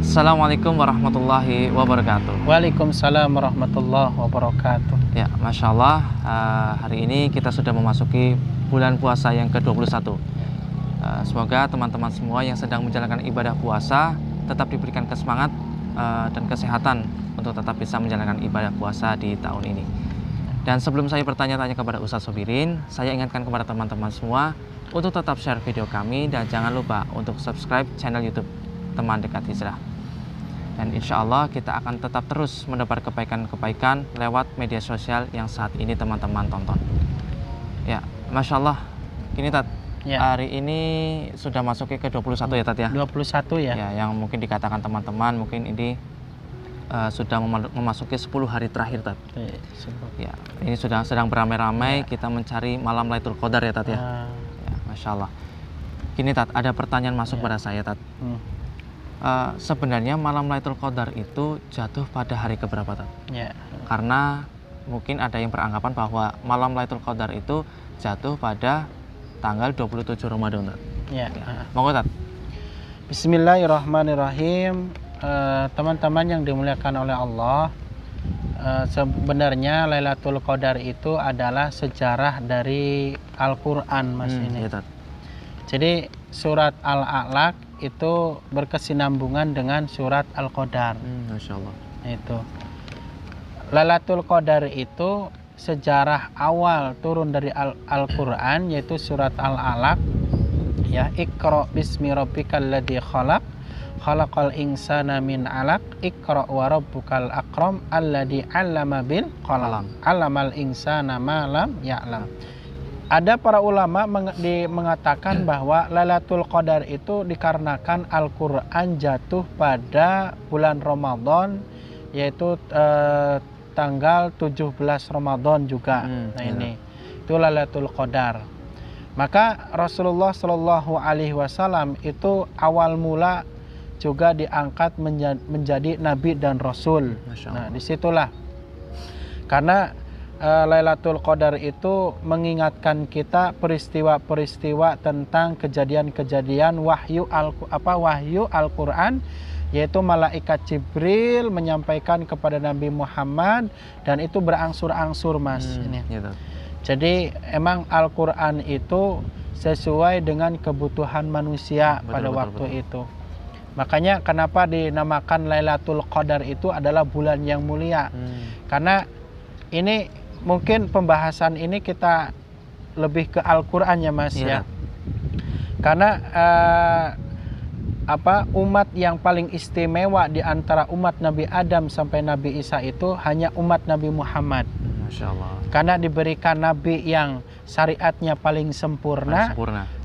Assalamualaikum warahmatullahi wabarakatuh. Waalaikumsalam warahmatullahi wabarakatuh. Ya, Masya Allah, hari ini kita sudah memasuki bulan puasa yang ke-21. Semoga teman-teman semua yang sedang menjalankan ibadah puasa tetap diberikan kesemangat dan kesehatan untuk tetap bisa menjalankan ibadah puasa di tahun ini. Dan sebelum saya bertanya-tanya kepada Ustadz Sobirin, saya ingatkan kepada teman-teman semua untuk tetap share video kami dan jangan lupa untuk subscribe channel YouTube Teman Dekat Hijrah. Dan insya Allah kita akan tetap terus mendebar kebaikan-kebaikan lewat media sosial yang saat ini teman-teman tonton. Ya, Masya Allah, gini Tat, hari ini sudah masuk ke 21 ya Tat ya? 21 ya? Ya, yang mungkin dikatakan teman-teman mungkin ini sudah memasuki 10 hari terakhir Tat. Ya, ini sudah sedang beramai-ramai kita mencari malam Lailatul Qadar ya Tat ya? Ya, Masya Allah. Gini Tat, ada pertanyaan masuk pada saya Tat. Sebenarnya malam Lailatul Qadar itu jatuh pada hari keberapa Tat? Ya. Karena mungkin ada yang beranggapan bahwa malam Lailatul Qadar itu jatuh pada tanggal 27 Ramadan Tat. Ya. Monggo Tat. Bismillahirrahmanirrahim. Teman-teman yang dimuliakan oleh Allah, sebenarnya Lailatul Qadar itu adalah sejarah dari Al-Quran Mas ini. Ya, Tat. Jadi surat Al-A'laq itu berkesinambungan dengan surat Al-Qadar. Masya Allah. Itu Lailatul Qadar itu sejarah awal turun dari Al-Quran, yaitu surat Al-Alaq ya, Iqra bismi rabbikal ladzi khalaq khalaqal insana min 'alaq Iqra wa rabbukal akram alladzi 'allama bil qalam 'allamal insana ma lam ya'lam. Ada para ulama mengatakan bahwa Lailatul Qadar itu dikarenakan Al-Quran jatuh pada bulan Ramadan, yaitu tanggal 17 Ramadan juga. Ini itu Lailatul Qadar. Maka Rasulullah Shallallahu Alaihi Wasallam itu awal mula juga diangkat menjadi Nabi dan Rasul. Nah, disitulah karena Lailatul Qadar itu mengingatkan kita peristiwa-peristiwa tentang kejadian-kejadian wahyu Al-Quran, yaitu malaikat Jibril menyampaikan kepada Nabi Muhammad, dan itu berangsur-angsur Mas. Gitu. Jadi emang Al-Quran itu sesuai dengan kebutuhan manusia pada waktu itu. Makanya kenapa dinamakan Lailatul Qadar itu adalah bulan yang mulia. Karena ini mungkin pembahasan ini kita lebih ke Al-Quran ya Mas ya. Karena umat yang paling istimewa di antara umat Nabi Adam sampai Nabi Isa itu hanya umat Nabi Muhammad. Masya Allah. Karena diberikan Nabi yang syariatnya paling sempurna.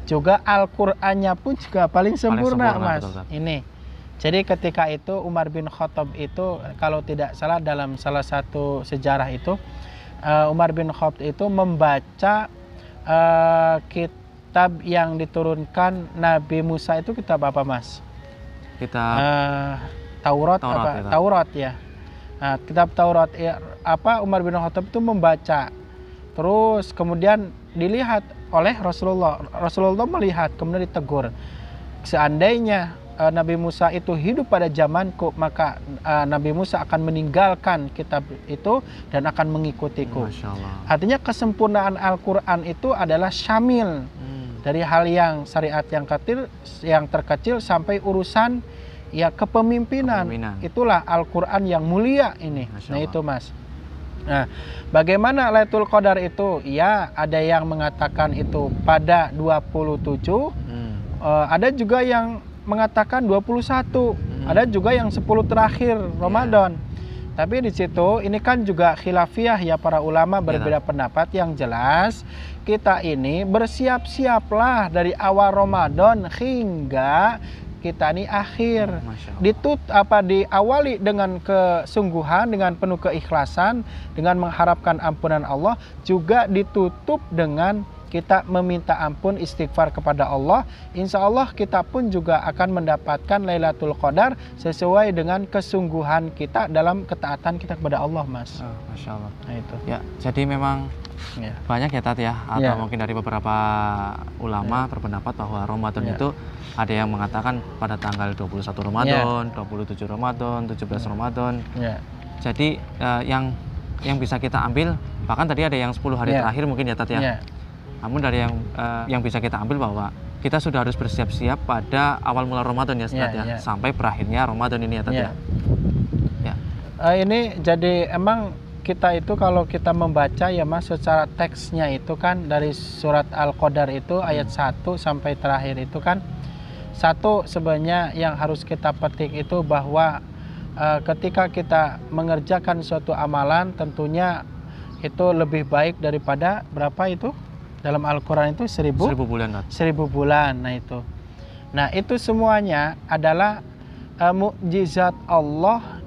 Juga Al-Qurannya pun juga paling sempurna Mas. Ini. Jadi ketika itu Umar bin Khattab itu kalau tidak salah dalam salah satu sejarah itu, Umar bin Khattab itu membaca kitab yang diturunkan Nabi Musa. Itu kitab apa Mas? Kitab Taurat ya. Taurat ya. Nah, kitab Taurat Umar bin Khattab itu membaca. Terus kemudian dilihat oleh Rasulullah. Rasulullah melihat kemudian ditegur. Seandainya Nabi Musa itu hidup pada zamanku, maka Nabi Musa akan meninggalkan kitab itu dan akan mengikutiku. Artinya kesempurnaan Al-Quran itu adalah syamil dari hal yang syariat yang terkecil sampai urusan ya kepemimpinan. Itulah Al-Quran yang mulia ini. Nah itu Mas. Nah, bagaimana Lailatul Qadar itu? Ya, ada yang mengatakan itu pada 27, ada juga yang mengatakan 21, ada juga yang 10 terakhir Ramadan. Tapi di situ ini kan juga khilafiyah ya, para ulama berbeda pendapat. Yang jelas kita ini bersiap-siaplah dari awal Ramadan hingga kita ini akhir. Diawali dengan kesungguhan, dengan penuh keikhlasan, dengan mengharapkan ampunan Allah, juga ditutup dengan kita meminta ampun, istighfar kepada Allah, insya Allah kita pun juga akan mendapatkan Lailatul Qadar sesuai dengan kesungguhan kita dalam ketaatan kita kepada Allah, Mas. Oh, Masya Allah. Nah itu. Ya, jadi memang Ya. banyak ya Tat ya, atau Ya. mungkin dari beberapa ulama berpendapat bahwa Ramadan Ya. itu ada yang mengatakan pada tanggal 21 Ramadan, 27 Ramadan, 17 Ramadan. Ya. Jadi yang bisa kita ambil, bahkan tadi ada yang 10 hari Ya. terakhir mungkin ya Tat ya. Ya. Namun dari yang bisa kita ambil bahwa kita sudah harus bersiap-siap pada awal mula Ramadan ya Tat Ya, ya, ya. sampai berakhirnya Ramadan ini ya Tat ya. Ya. Ini jadi emang kita itu kalau kita membaca ya Mas, secara teksnya itu kan dari surat Al-Qadar itu ayat 1 sampai terakhir itu kan, satu sebenarnya yang harus kita petik itu bahwa ketika kita mengerjakan suatu amalan tentunya itu lebih baik daripada berapa itu dalam Al-Quran itu 1000 bulan Tat. 1000 bulan. Nah itu semuanya adalah mukjizat Allah,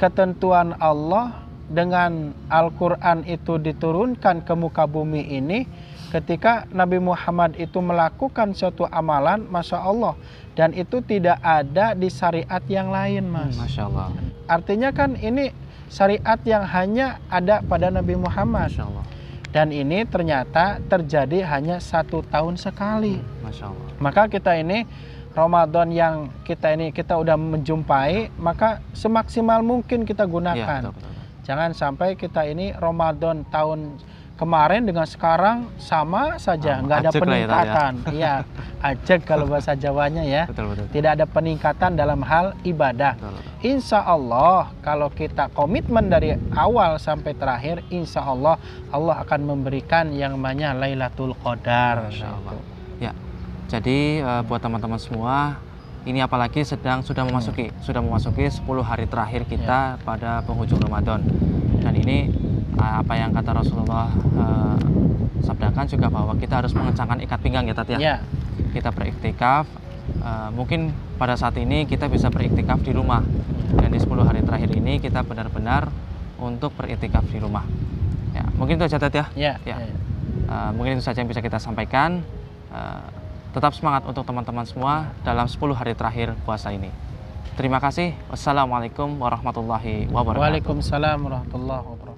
ketentuan Allah. Dengan Al-Quran itu diturunkan ke muka bumi ini, ketika Nabi Muhammad itu melakukan suatu amalan, Masya Allah, dan itu tidak ada di syariat yang lain, Mas. Masya Allah. Artinya kan ini syariat yang hanya ada pada Nabi Muhammad. Masya Allah. Dan ini ternyata terjadi hanya 1 tahun sekali. Masya Allah. Maka kita ini Ramadan yang kita udah menjumpai, maka semaksimal mungkin kita gunakan. Ya, betul. Jangan sampai kita ini Ramadan tahun kemarin dengan sekarang sama saja, nggak ada ajeg lah ya, peningkatan. Iya, ajeg kalau bahasa Jawanya ya. Betul. Tidak ada peningkatan dalam hal ibadah. Betul. Insya Allah kalau kita komitmen dari awal sampai terakhir, insya Allah Allah akan memberikan yang namanya Lailatul Qadar. Masya Allah. Ya, jadi buat teman-teman semua, ini apalagi sudah memasuki 10 hari terakhir kita pada penghujung Ramadan. Dan ini apa yang kata Rasulullah sabdakan juga, bahwa kita harus mengencangkan ikat pinggang ya Tat ya. Ya. Kita beriktikaf, mungkin pada saat ini kita bisa beriktikaf di rumah. Dan di 10 hari terakhir ini kita benar-benar untuk beriktikaf di rumah. Ya, mungkin itu saja Tat ya. Ya. Mungkin itu saja yang bisa kita sampaikan. Tetap semangat untuk teman-teman semua dalam 10 hari terakhir puasa ini. Terima kasih. Wassalamualaikum warahmatullahi wabarakatuh. Waalaikumsalam warahmatullahi wabarakatuh.